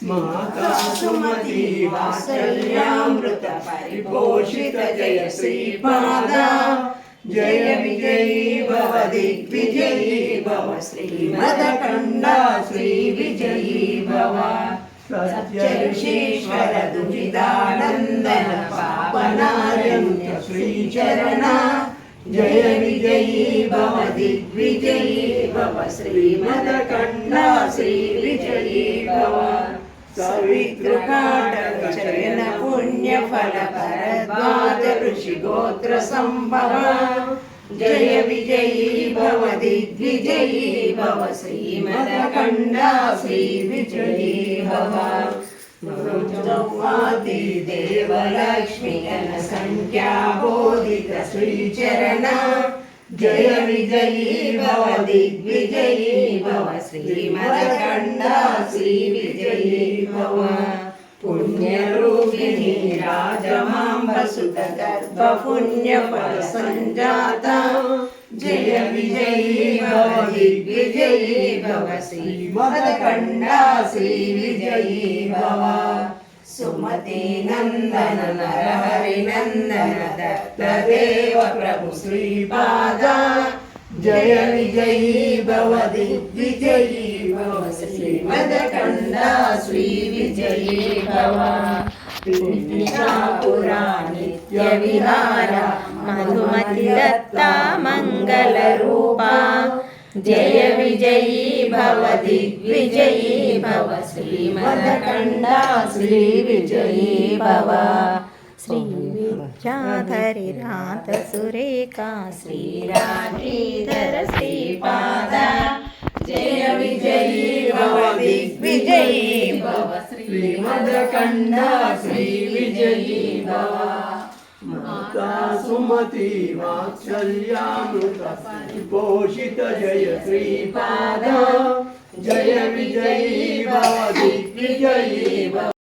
माता सुमती वात्सल्यामृत परिपोषित जय श्रीपादा जय विजयी भव दिग्विजयी भव श्रीमदकण्डा श्री विजयी भव सत्यऋषीश्वर दुरितानन्दन पावनारण्य श्रीचरणा जय विजयी भव दिग्विजयी भव श्रीमदकण्डा श्री विजयी भव सवितृकाटक चयन पुण्य फल भरद्वाज ऋषि गोत्र संभव जय विजयी भव दिग्विजयी भव श्रीमदकण्डा श्री विजयी भव मृत्युवादी देवलक्ष्मी जन संख्या बोधित श्रीचरणा जय विजयी भव दिग्विजयी भव श्रीमदकण्डा श्री विजयी भव पुण्यरूपिणी राजमाम्बसुत गर्भ पुण्यफल संजाता जय विजयी भव दिग्विजयी भव श्रीमदकण्डा श्री विजयी भव सुमति नंदन नरहरि नंदन दत्त देव प्रभु श्रीपादा जय विजयी भव दिग्विजयी भव श्रीमदकण्डा श्री विजयी भव पुरा नित्य विहारा मधुमति दत्ता मंगल रूपा जय विजयी भव दिग्विजयी भव श्रीमदकण्डा श्री विजयी भव श्री विद्याधरि रात सुरेखा श्रीराजीधर श्रीपादा जय विजयी भव दिग्विजयी भव श्रीमदकण्डा श्री विजयी भव माता सुमति वात्सल्यामृत परिपोषित जय श्रीपादा जय विजयी भव दिग्विजयी भव